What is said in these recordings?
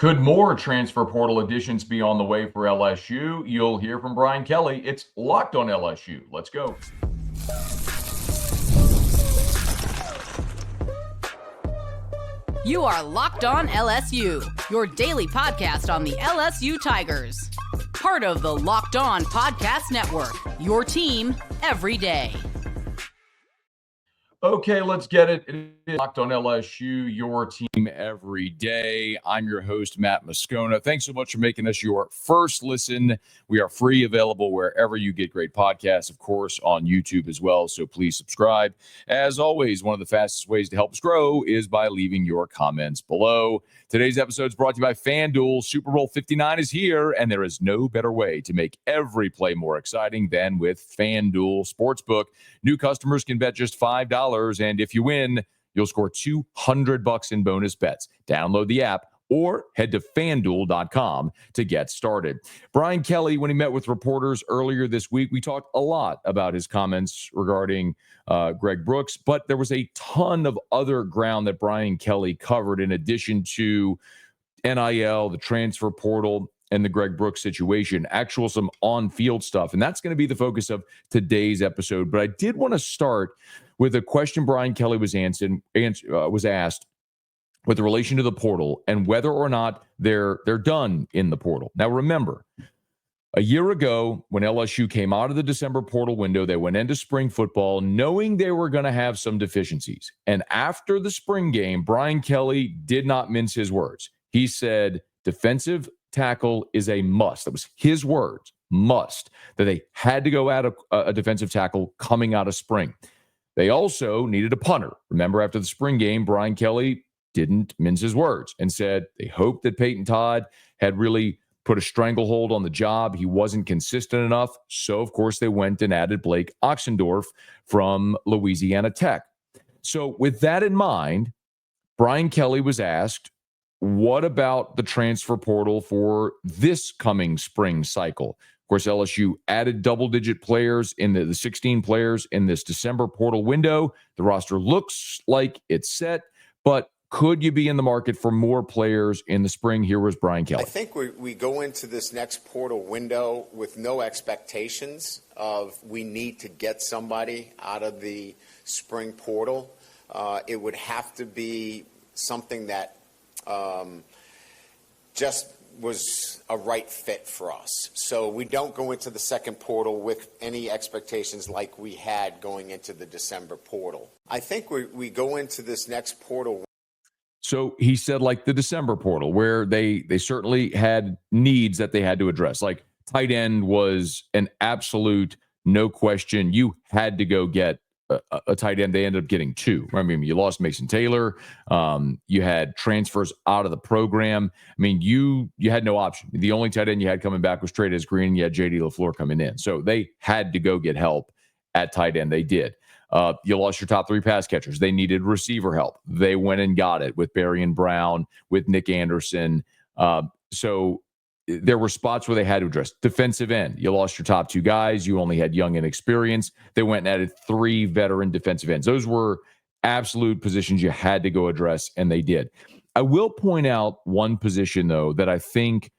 Could more transfer portal additions be on the way for LSU? You'll hear from Brian Kelly. It's Locked on LSU. Let's go. You are Locked on LSU, your daily podcast on the LSU Tigers. Part of the Locked On Podcast Network, your team every day. Okay, let's get it. It is Locked on LSU, your team every day. I'm your host, Matt Moscona. Thanks so much for making us your first listen. We are free, available wherever you get great podcasts, of course, on YouTube as well. So please subscribe. As always, one of the fastest ways to help us grow is by leaving your comments below. Today's episode is brought to you by FanDuel. Super Bowl 59 is here, and there is no better way to make every play more exciting than with FanDuel Sportsbook. New customers can bet just $5, and if you win, you'll score $200 in bonus bets. Download the app or head to FanDuel.com to get started. Brian Kelly, when he met with reporters earlier this week, we talked a lot about his comments regarding Greg Brooks, but there was a ton of other ground that Brian Kelly covered in addition to NIL, the transfer portal, and the Greg Brooks situation, some on-field stuff. And that's going to be the focus of today's episode. But I did want to start with a question Brian Kelly was asked with relation to the portal and whether or not they're done in the portal. Now, remember, a year ago, when LSU came out of the December portal window, they went into spring football knowing they were going to have some deficiencies. And after the spring game, Brian Kelly did not mince his words. He said defensive tackle is a must. That was his words, must, that they had to go at a defensive tackle coming out of spring. They also needed a punter. Remember, after the spring game, Brian Kelly didn't mince his words and said they hoped that Peyton Todd had really put a stranglehold on the job. He wasn't consistent enough. So, of course, they went and added Blake Oxendorf from Louisiana Tech. So with that in mind, Brian Kelly was asked, what about the transfer portal for this coming spring cycle? Of course, LSU added double-digit players in the 16 players in this December portal window. The roster looks like it's set, but could you be in the market for more players in the spring? Here was Brian Kelly. I think we go into this next portal window with no expectations of we need to get somebody out of the spring portal. It would have to be something that just was a right fit for us. So we don't go into the second portal with any expectations like we had going into the December portal. I think we go into this next portal. So he said like the December portal, where they certainly had needs that they had to address. Like tight end was an absolute no question. You had to go get a tight end. They ended up getting two. I mean, you lost Mason Taylor. You had transfers out of the program. I mean, you had no option. The only tight end you had coming back was Trey Green, and you had J.D. LaFleur coming in. So they had to go get help at tight end. They did. You lost your top three pass catchers. They needed receiver help. They went and got it with Barry and Brown, with Nick Anderson. So there were spots where they had to address. Defensive end, you lost your top two guys. You only had young and experienced. They went and added three veteran defensive ends. Those were absolute positions you had to go address, and they did. I will point out one position, though, that I think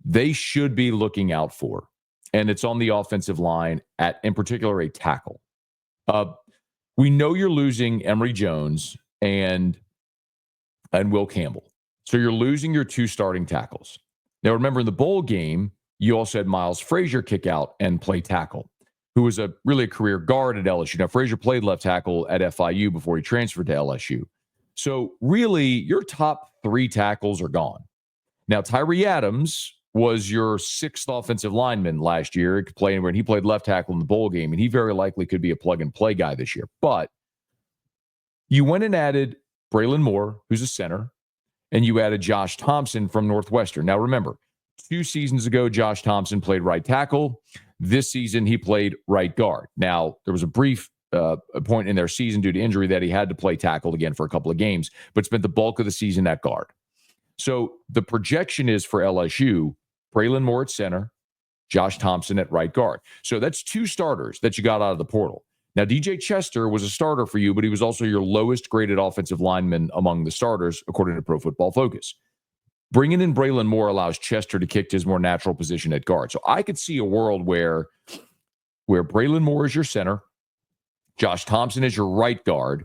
they should be looking out for, and it's on the offensive line, in particular, a tackle. We know you're losing Emory Jones and Will Campbell. So you're losing your two starting tackles. Now, remember, in the bowl game, you also had Miles Frazier kick out and play tackle, who was really a career guard at LSU. Now, Frazier played left tackle at FIU before he transferred to LSU. So really, your top three tackles are gone. Now, Tyree Adams was your sixth offensive lineman last year. He could play anywhere, and he played left tackle in the bowl game, and he very likely could be a plug-and-play guy this year. But you went and added Braylon Moore, who's a center, and you added Josh Thompson from Northwestern. Now, remember, 2 seasons ago, Josh Thompson played right tackle. This season, he played right guard. Now, there was a brief point in their season due to injury that he had to play tackle again for a couple of games, but spent the bulk of the season at guard. So the projection is for LSU, Braylon Moore at center, Josh Thompson at right guard. So that's 2 starters that you got out of the portal. Now, DJ Chester was a starter for you, but he was also your lowest graded offensive lineman among the starters, according to Pro Football Focus. bringing in Braylon Moore allows Chester to kick to his more natural position at guard. So I could see a world where Braylon Moore is your center, Josh Thompson is your right guard,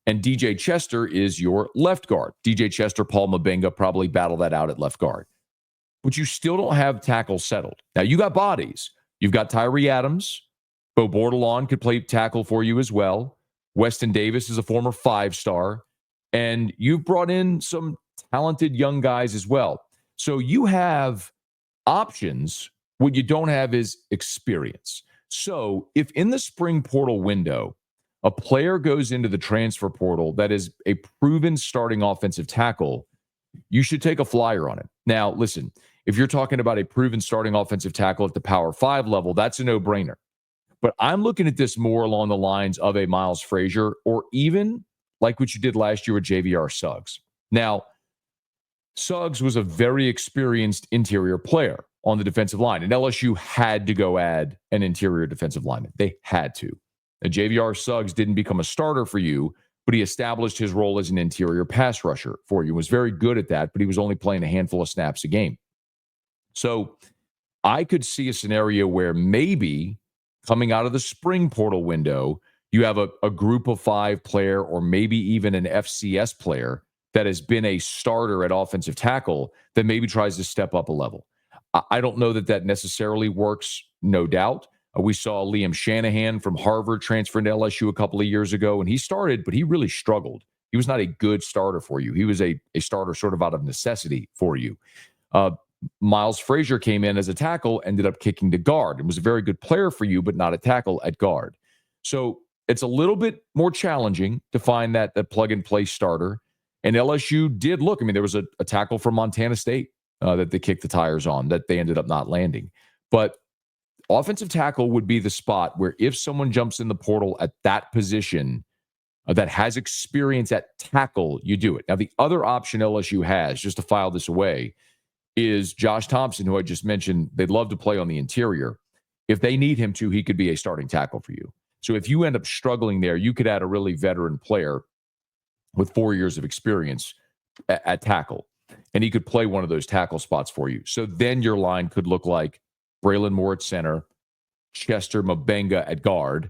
and DJ Chester is your left guard. DJ Chester, Paul Mabenga probably battle that out at left guard. But you still don't have tackle settled. Now, you got bodies. You've got Tyree Adams. Bo Bordelon could play tackle for you as well. Weston Davis is a former 5-star. And you've brought in some talented young guys as well. So you have options. What you don't have is experience. So if in the spring portal window, a player goes into the transfer portal that is a proven starting offensive tackle, you should take a flyer on it. Now, listen, if you're talking about a proven starting offensive tackle at the Power 5 level, that's a no-brainer. But I'm looking at this more along the lines of a Miles Frazier, or even like what you did last year with JVR Suggs. Now, Suggs was a very experienced interior player on the defensive line, and LSU had to go add an interior defensive lineman. They had to. And JVR Suggs didn't become a starter for you, but he established his role as an interior pass rusher for you. He was very good at that, but he was only playing a handful of snaps a game. So I could see a scenario where maybe coming out of the spring portal window, you have a group of 5 player, or maybe even an FCS player that has been a starter at offensive tackle that maybe tries to step up a level. I don't know that necessarily works, no doubt. We saw Liam Shanahan from Harvard transfer into LSU a couple of years ago, and he started, but he really struggled. He was not a good starter for you. He was a starter sort of out of necessity for you. Miles Frazier came in as a tackle, ended up kicking to guard, and was a very good player for you, but not a tackle at guard. So it's a little bit more challenging to find that plug-and-play starter. And LSU did look. I mean, there was a tackle from Montana State that they kicked the tires on that they ended up not landing. But offensive tackle would be the spot where if someone jumps in the portal at that position that has experience at tackle, you do it. Now, the other option LSU has, just to file this away, is Josh Thompson, who I just mentioned. They'd love to play on the interior. If they need him to, he could be a starting tackle for you. So if you end up struggling there, you could add a really veteran player with 4 years of experience at tackle, and he could play one of those tackle spots for you. So then your line could look like Braylon Moore at center, Chester Mabenga at guard,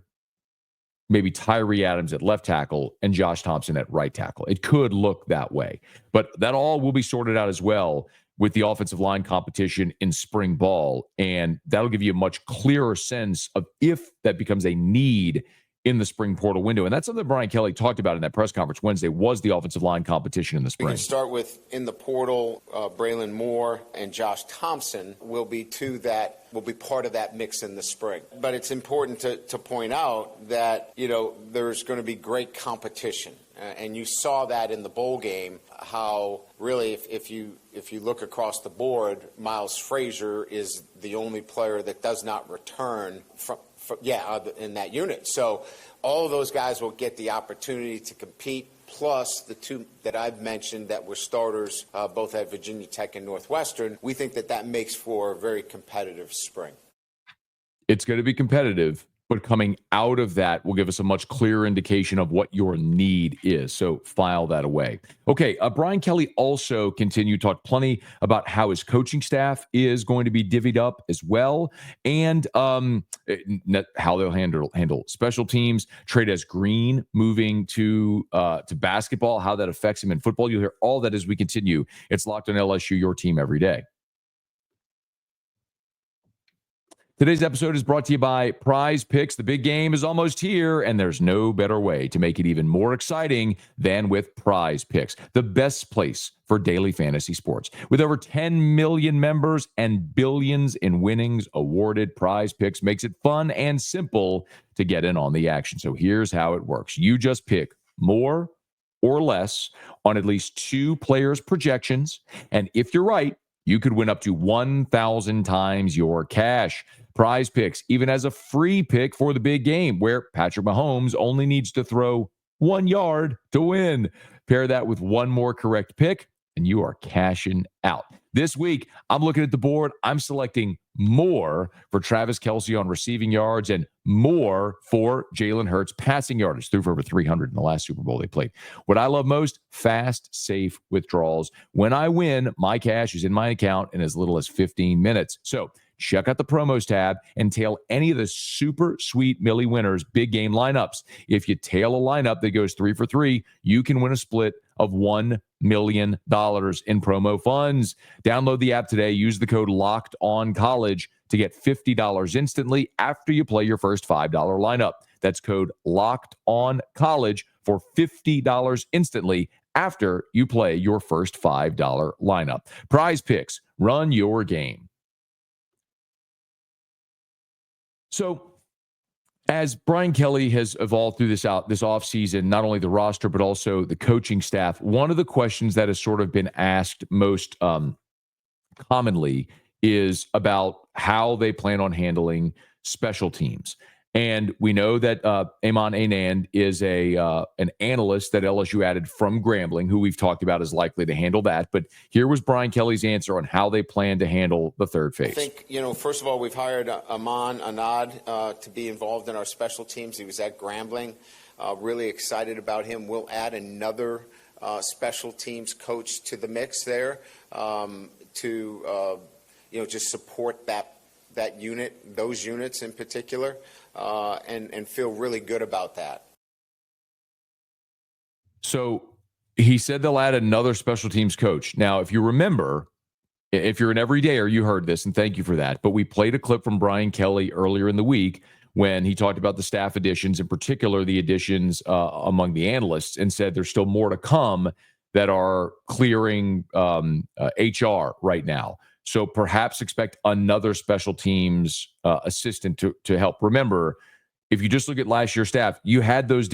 maybe Tyree Adams at left tackle, and Josh Thompson at right tackle. It could look that way. But that all will be sorted out as well with the offensive line competition in spring ball, and that'll give you a much clearer sense of if that becomes a need in the spring portal window. And that's something Brian Kelly talked about in that press conference Wednesday, was the offensive line competition in the spring. We can start with, in the portal, Braylon Moore and Josh Thompson will be part of that mix in the spring. But it's important to point out that, there's going to be great competition. And you saw that in the bowl game, how really if you look across the board, Miles Frazier is the only player that does not return in that unit. So all of those guys will get the opportunity to compete, plus the 2 that I've mentioned that were starters both at Virginia Tech and Northwestern. We think that makes for a very competitive spring. It's going to be competitive, but coming out of that will give us a much clearer indication of what your need is. So file that away. Okay, Brian Kelly also continued to talk plenty about how his coaching staff is going to be divvied up as well, and how they'll handle special teams. Trey Green moving to basketball, how that affects him in football. You'll hear all that as we continue. It's Locked on LSU, your team every day. Today's episode is brought to you by Prize Picks. The big game is almost here, and there's no better way to make it even more exciting than with Prize Picks, the best place for daily fantasy sports. With over 10 million members and billions in winnings awarded, Prize Picks makes it fun and simple to get in on the action. So here's how it works. You just pick more or less on at least 2 players' projections, and if you're right, you could win up to 1,000 times your cash. Prize Picks even has a free pick for the big game where Patrick Mahomes only needs to throw 1 yard to win. Pair that with one more correct pick, and you are cashing out. This week, I'm looking at the board. I'm selecting more for Travis Kelce on receiving yards and more for Jalen Hurts passing yardage. Threw for over 300 in the last Super Bowl they played. What I love most, fast, safe withdrawals. When I win, my cash is in my account in as little as 15 minutes. So check out the promos tab and tail any of the super sweet Millie winners big game lineups. If you tail a lineup that goes 3 for 3, you can win a split of $1 million in promo funds. Download the app today. Use the code LOCKEDONCollege to get $50 instantly after you play your first $5 lineup. That's code LOCKEDONCollege for $50 instantly after you play your first $5 lineup. Prize Picks, run your game. So as Brian Kelly has evolved through this offseason, not only the roster, but also the coaching staff, one of the questions that has sort of been asked most commonly is about how they plan on handling special teams. And we know that Amon Anand is an analyst that LSU added from Grambling, who we've talked about is likely to handle that. But here was Brian Kelly's answer on how they plan to handle the third phase. I think, first of all, we've hired Amon Anand to be involved in our special teams. He was at Grambling. Really excited about him. We'll add another special teams coach to the mix there to just support that unit, those units in particular. And feel really good about that. So he said they'll add another special teams coach. Now, if you remember, if you're an everydayer, you heard this, and thank you for that. But we played a clip from Brian Kelly earlier in the week when he talked about the staff additions, in particular the additions among the analysts, and said there's still more to come that are clearing HR right now. So perhaps expect another special teams assistant to help. Remember, if you just look at last year's staff, you had those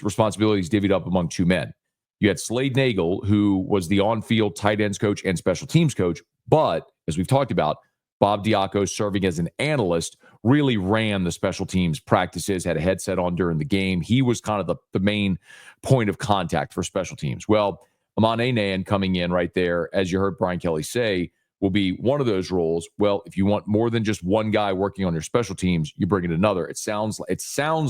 responsibilities divvied up among two men. You had Slade Nagel, who was the on-field tight ends coach and special teams coach. But as we've talked about, Bob Diaco, serving as an analyst, really ran the special teams practices, had a headset on during the game. He was kind of the main point of contact for special teams. Well, Amon Anand coming in right there, as you heard Brian Kelly say, will be one of those roles. Well, if you want more than just one guy working on your special teams, you bring in another. It sounds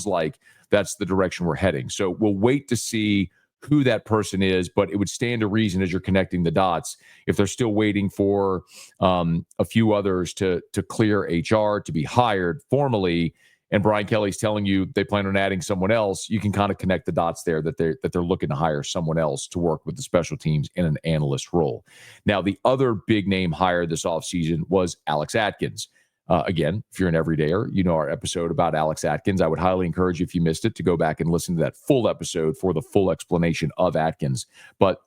like that's the direction we're heading. So we'll wait to see who that person is, but it would stand to reason as you're connecting the dots, if they're still waiting for a few others to clear HR, to be hired formally, and Brian Kelly's telling you they plan on adding someone else, you can kind of connect the dots there that they're looking to hire someone else to work with the special teams in an analyst role. Now, the other big name hire this offseason was Alex Atkins. Again, if you're an everydayer, you know our episode about Alex Atkins. I would highly encourage you, if you missed it, to go back and listen to that full episode for the full explanation of Atkins. But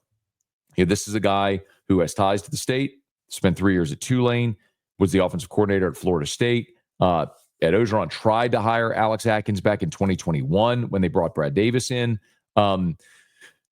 this is a guy who has ties to the state, spent 3 years at Tulane, was the offensive coordinator at Florida State. Ed Ogeron tried to hire Alex Atkins back in 2021 when they brought Brad Davis in.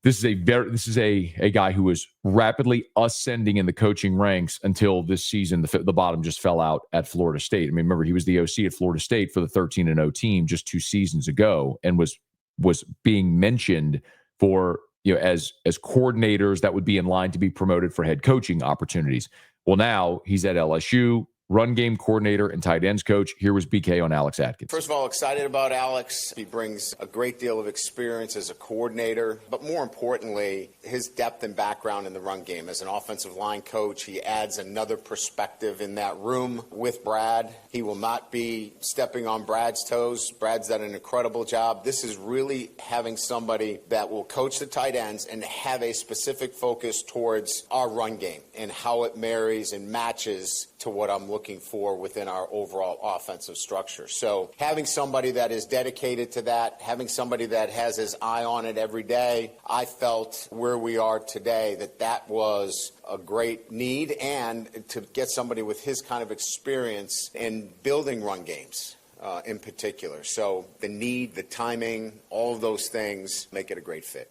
This is a guy who was rapidly ascending in the coaching ranks until this season. The bottom just fell out at Florida State. I mean, remember, he was the OC at Florida State for the 13-0 team just 2 seasons ago, and was being mentioned for as coordinators that would be in line to be promoted for head coaching opportunities. Well, now he's at LSU. Run game coordinator and tight ends coach. Here was BK on Alex Atkins. First of all, excited about Alex. He brings a great deal of experience as a coordinator, but more importantly, his depth and background in the run game. As an offensive line coach, he adds another perspective in that room with Brad. He will not be stepping on Brad's toes. Brad's done an incredible job. This is really having somebody that will coach the tight ends and have a specific focus towards our run game and how it marries and matches to what I'm looking for within our overall offensive structure. So having somebody that is dedicated to that, having somebody that has his eye on it every day, I felt where we are today that was a great need, and to get somebody with his kind of experience in building run games in particular. So the need, the timing, all of those things make it a great fit.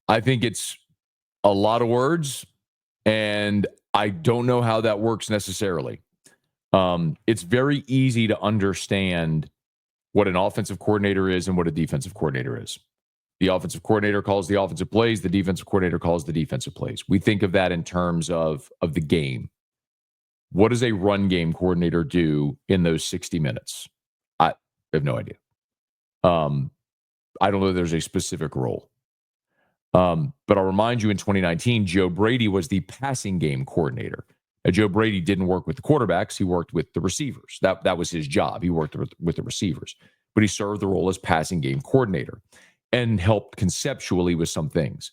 I think it's a lot of words, and I don't know how that works necessarily. It's very easy to understand what an offensive coordinator is and what a defensive coordinator is. The offensive coordinator calls the offensive plays. The defensive coordinator calls the defensive plays. We think of that in terms of the game. What does a run game coordinator do in those 60 minutes? I have no idea. I don't know if there's a specific role. But I'll remind you, in 2019, Joe Brady was the passing game coordinator. Joe Brady didn't work with the quarterbacks. He worked with the receivers. That was his job. He worked with the receivers. But he served the role as passing game coordinator and helped conceptually with some things.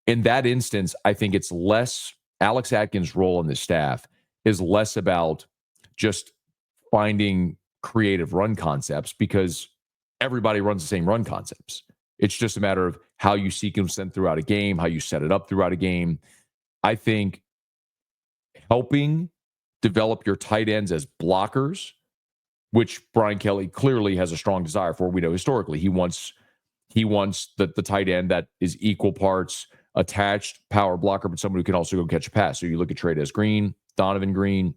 In that instance, I think it's less, Alex Atkins' role in the staff is less about just finding creative run concepts, because everybody runs the same run concepts. It's just a matter of how you sequence them throughout a game, how you set it up throughout a game. I think helping develop your tight ends as blockers, which Brian Kelly clearly has a strong desire for. We know historically he wants the tight end that is equal parts attached power blocker, but someone who can also go catch a pass. So you look at Trey Green, Donovan Green,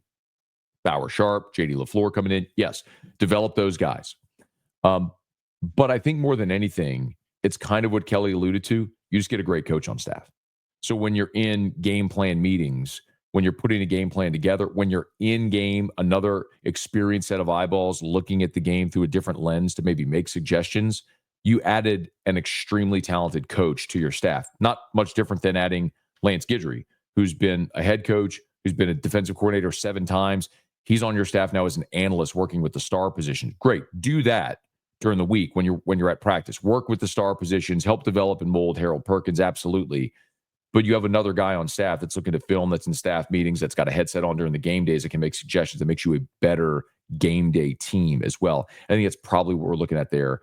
Bauer Sharp, JD LaFleur coming in. Yes, develop those guys. But I think more than anything, it's kind of what Kelly alluded to. You just get a great coach on staff. So when you're in game plan meetings, when you're putting a game plan together, when you're in game, another experienced set of eyeballs looking at the game through a different lens to maybe make suggestions, you added an extremely talented coach to your staff. Not much different than adding Lance Guidry, who's been a head coach, who's been a defensive coordinator 7 times. He's on your staff now as an analyst working with the star position. Great. Do that during the week when you're at practice. Work with the star positions, help develop and mold Harold Perkins, absolutely. But you have another guy on staff that's looking to film, that's in staff meetings, that's got a headset on during the game days, that can make suggestions, that makes you a better game day team as well. I think that's probably what we're looking at there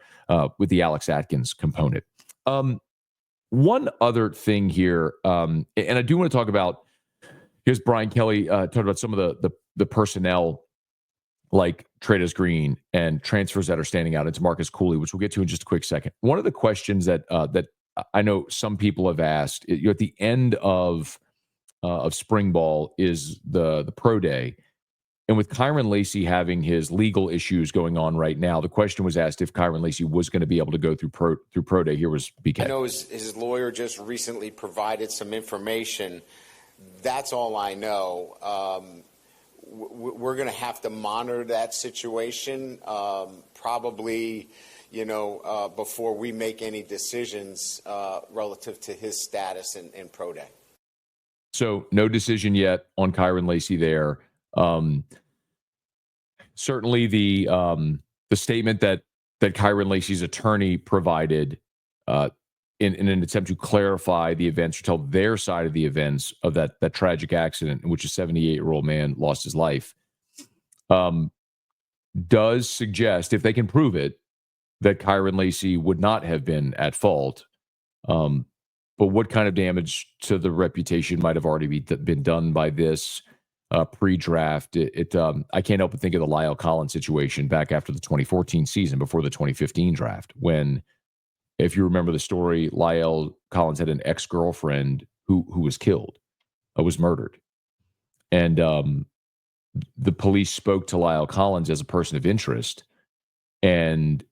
with the Alex Atkins component. One other thing here, and I do want to talk about, here's Brian Kelly talked about some of the personnel like Trey Green and transfers that are standing out into Marcus Cooley, which we'll get to in just a quick second. One of the questions that I know some people have asked, at the end of spring ball is the pro day. And with Kyren Lacy having his legal issues going on right now, the question was asked if Kyren Lacy was going to be able to go through pro day. Here was BK. I know his lawyer just recently provided some information. That's all I know. We're going to have to monitor that situation probably, before we make any decisions relative to his status in pro day. So no decision yet on Kyren Lacy there. Certainly the statement that Kyren Lacy's attorney provided in an attempt to clarify the events, or tell their side of the events of that tragic accident in which a 78-year-old man lost his life, does suggest, if they can prove it, that Kyren Lacy would not have been at fault. But what kind of damage to the reputation might have already been done by this pre-draft? I can't help but think of the Lyle Collins situation back after the 2014 season, before the 2015 draft, when, if you remember the story, Lyle Collins had an ex-girlfriend who was killed, was murdered. And the police spoke to Lyle Collins as a person of interest, and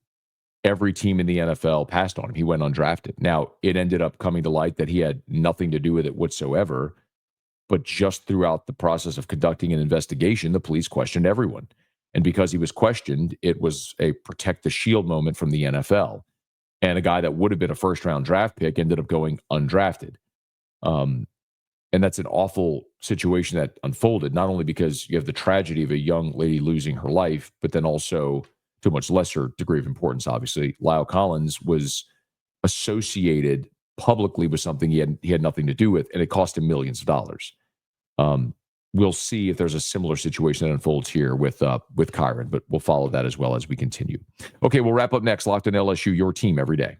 every team in the NFL passed on him. He went undrafted. Now, it ended up coming to light that he had nothing to do with it whatsoever, but just throughout the process of conducting an investigation, the police questioned everyone. And because he was questioned, it was a protect the shield moment from the NFL. And a guy that would have been a first-round draft pick ended up going undrafted. And that's an awful situation that unfolded, not only because you have the tragedy of a young lady losing her life, but then also, to a much lesser degree of importance, obviously, Lyle Collins was associated publicly with something he had nothing to do with, and it cost him millions of dollars. We'll see if there's a similar situation that unfolds here with Kyren, but we'll follow that as well as we continue. Okay, we'll wrap up next. Locked on LSU, your team every day.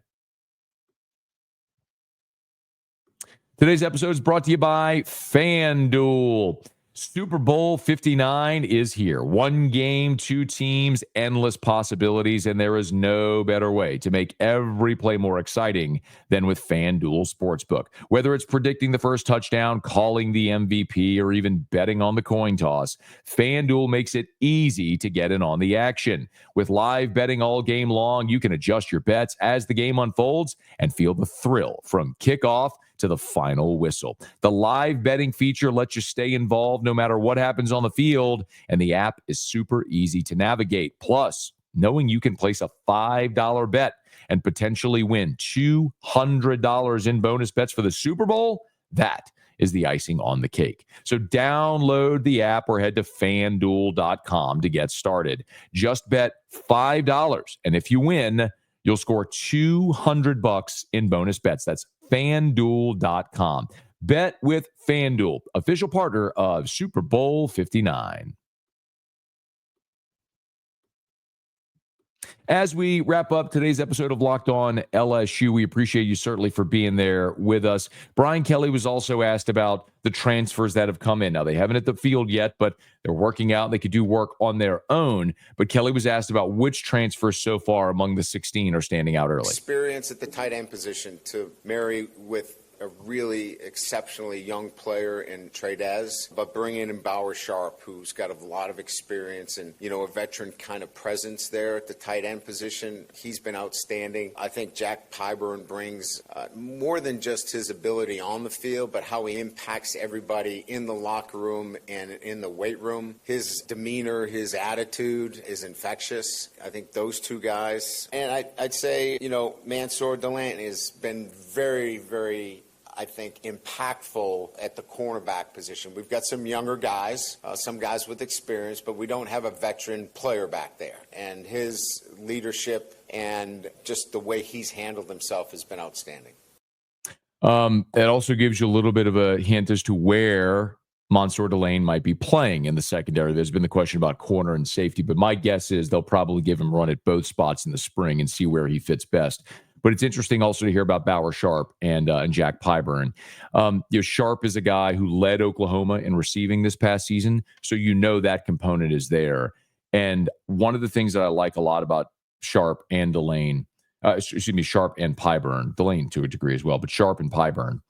Today's episode is brought to you by FanDuel. Super Bowl 59 is here. One game, two teams, endless possibilities, and there is no better way to make every play more exciting than with FanDuel Sportsbook. Whether it's predicting the first touchdown, calling the MVP, or even betting on the coin toss, FanDuel makes it easy to get in on the action. With live betting all game long, you can adjust your bets as the game unfolds and feel the thrill from kickoff to the final whistle. The live betting feature lets you stay involved no matter what happens on the field, and the app is super easy to navigate. Plus, knowing you can place a $5 bet and potentially win $200 in bonus bets for the Super Bowl, that is the icing on the cake. So download the app or head to FanDuel.com to get started. Just bet $5, and if you win, you'll score $200 in bonus bets. That's FanDuel.com. Bet with FanDuel, official partner of Super Bowl 59. As we wrap up today's episode of Locked On LSU, we appreciate you certainly for being there with us. Brian Kelly was also asked about the transfers that have come in. Now, they haven't hit the field yet, but they're working out. They could do work on their own. But Kelly was asked about which transfers so far among the 16 are standing out early. Experience at the tight end position to marry with a really exceptionally young player in Trey, but bringing in Bauer Sharp, who's got a lot of experience and, a veteran kind of presence there at the tight end position. He's been outstanding. I think Jack Pyburn brings more than just his ability on the field, but how he impacts everybody in the locker room and in the weight room. His demeanor, his attitude is infectious. I think those two guys. And I'd say, Mansour Delaney has been very, very, I think, impactful at the cornerback position. We've got some younger guys, some guys with experience, but we don't have a veteran player back there. And his leadership and just the way he's handled himself has been outstanding. It also gives you a little bit of a hint as to where Mansour Delaney might be playing in the secondary. There's been the question about corner and safety, but my guess is they'll probably give him run at both spots in the spring and see where he fits best. But it's interesting also to hear about Bauer Sharp and Jack Pyburn. Sharp is a guy who led Oklahoma in receiving this past season, so that component is there. And one of the things that I like a lot about Sharp and Delaney, Sharp and Pyburn, Delaney to a degree as well, but Sharp and Pyburn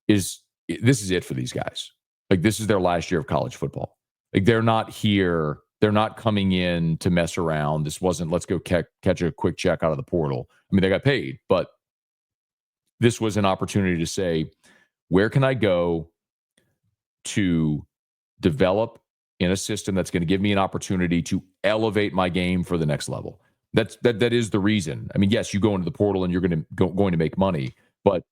this is it for these guys. Like, this is their last year of college football. Like, they're not here. They're not coming in to mess around. This wasn't, let's go catch a quick check out of the portal. I mean, they got paid, but this was an opportunity to say, where can I go to develop in a system that's going to give me an opportunity to elevate my game for the next level? That is the reason. I mean, yes, you go into the portal and you're going to make money, but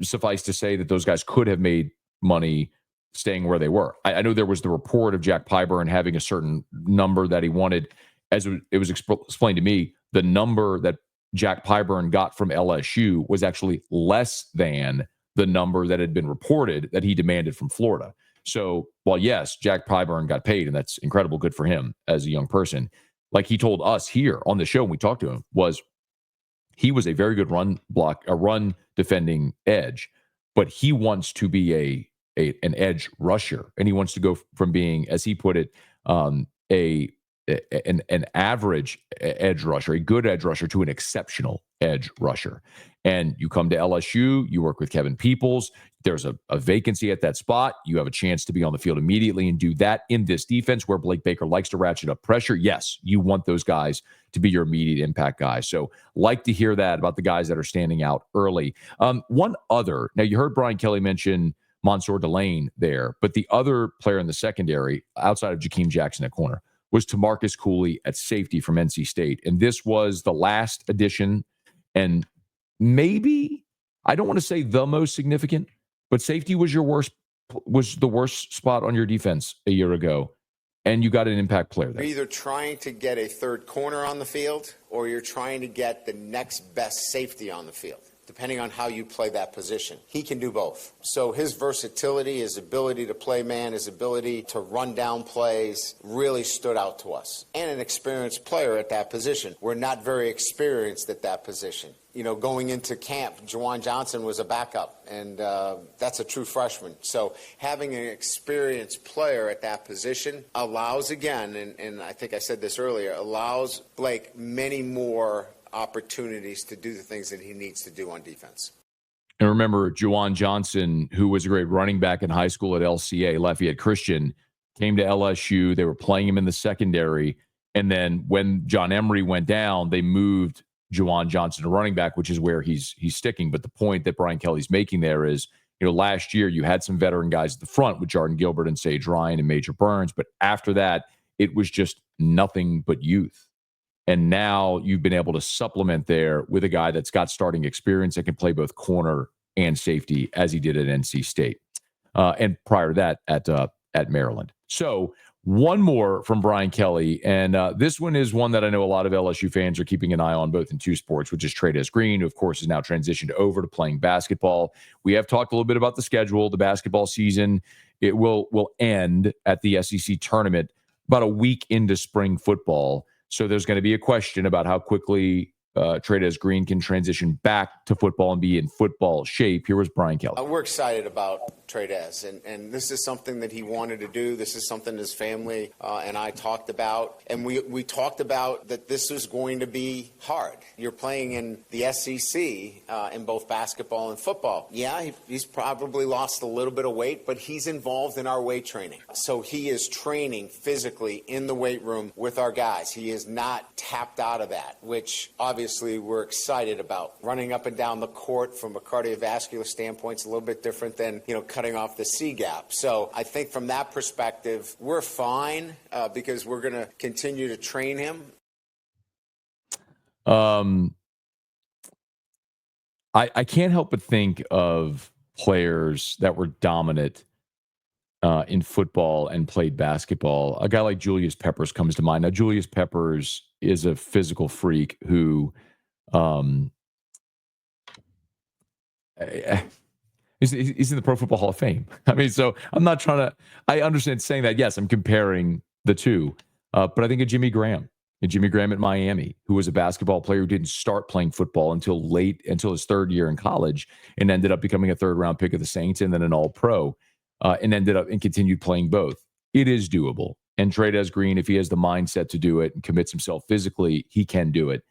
suffice to say that those guys could have made money staying where they were. I know there was the report of Jack Pyburn having a certain number that he wanted. As it was explained to me, the number that Jack Pyburn got from LSU was actually less than the number that had been reported that he demanded from Florida. So while, yes, Jack Pyburn got paid, and that's incredible, good for him as a young person, like he told us here on the show when we talked to him, he was a very good run defending edge, but he wants to be an edge rusher, and he wants to go from being, as he put it, an average edge rusher, a good edge rusher, to an exceptional edge rusher. And you come to LSU, you work with Kevin Peoples, there's a vacancy at that spot. You have a chance to be on the field immediately and do that in this defense where Blake Baker likes to ratchet up pressure. Yes, you want those guys to be your immediate impact guys. So like to hear that about the guys that are standing out early. Now you heard Brian Kelly mention Mansour Delaney there, but the other player in the secondary outside of Jakeem Jackson at corner was Tamarcus Cooley at safety from NC State. And this was the last addition, and maybe, I don't want to say the most significant, but safety was the worst spot on your defense a year ago, and you got an impact player there. You're either trying to get a third corner on the field, or you're trying to get the next best safety on the field. depending on how you play that position. He can do both. So his versatility, his ability to play man, his ability to run down plays really stood out to us. And an experienced player at that position. We're not very experienced at that position. You know, going into camp, Juwan Johnson was a backup, and that's a true freshman. So having an experienced player at that position allows, again, and I think I said this earlier, allows Blake many more opportunities to do the things that he needs to do on defense. And remember, Juwan Johnson, who was a great running back in high school at LCA, Lafayette Christian, came to LSU. They were playing him in the secondary. And then when John Emery went down, they moved Juwan Johnson to running back, which is where he's sticking. But the point that Brian Kelly's making there is, you know, last year you had some veteran guys at the front with Jordan Gilbert and Sage Ryan and Major Burns. But after that, it was just nothing but youth. And now you've been able to supplement there with a guy that's got starting experience that can play both corner and safety, as he did at NC State. And prior to that at Maryland. So one more from Brian Kelly. And this one is one that I know a lot of LSU fans are keeping an eye on, both in two sports, which is Trey Green, who, of course, is now transitioned over to playing basketball. We have talked a little bit about the schedule. The basketball season, it will end at the SEC tournament about a week into spring football. So there's going to be a question about how quickly Trey Green can transition back to football and be in football shape. Here was Brian Kelly. We're excited about Trey, and this is something that he wanted to do. This is something his family and I talked about. And we talked about that this was going to be hard. You're playing in the SEC in both basketball and football. Yeah, he's probably lost a little bit of weight, but he's involved in our weight training. So he is training physically in the weight room with our guys. He is not tapped out of that, which obviously we're excited about. Running up and down the court from a cardiovascular standpoint is a little bit different than, cutting off the C gap. So I think from that perspective, we're fine because we're going to continue to train him. I can't help but think of players that were dominant in football and played basketball. A guy like Julius Peppers comes to mind. Now, Julius Peppers is a physical freak who he's in the Pro Football Hall of Fame. I mean, so I'm not trying to, I understand saying that. Yes, I'm comparing the two, but I think of Jimmy Graham at Miami, who was a basketball player who didn't start playing football until his third year in college, and ended up becoming a third-round pick of the Saints and then an All-Pro, and continued playing both. It is doable. And Trey Green, if he has the mindset to do it and commits himself physically, he can do it.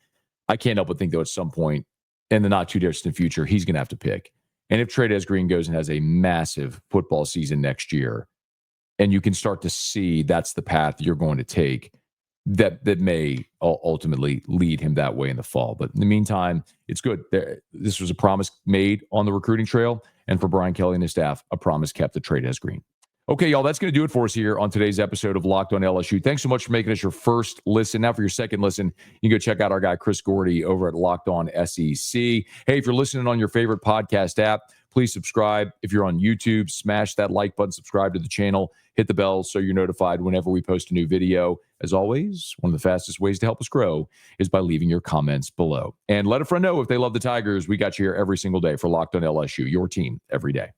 I can't help but think, though, at some point in the not-too-distant future, he's going to have to pick. And if Trey Green goes and has a massive football season next year, and you can start to see that's the path you're going to take, that may ultimately lead him that way in the fall. But in the meantime, it's good. This was a promise made on the recruiting trail, and for Brian Kelly and his staff, a promise kept to Trey Green. Okay, y'all, that's going to do it for us here on today's episode of Locked On LSU. Thanks so much for making us your first listen. Now for your second listen, you can go check out our guy Chris Gordy over at Locked On SEC. Hey, if you're listening on your favorite podcast app, please subscribe. If you're on YouTube, smash that like button, subscribe to the channel, hit the bell so you're notified whenever we post a new video. As always, one of the fastest ways to help us grow is by leaving your comments below. And let a friend know if they love the Tigers. We got you here every single day for Locked On LSU, your team every day.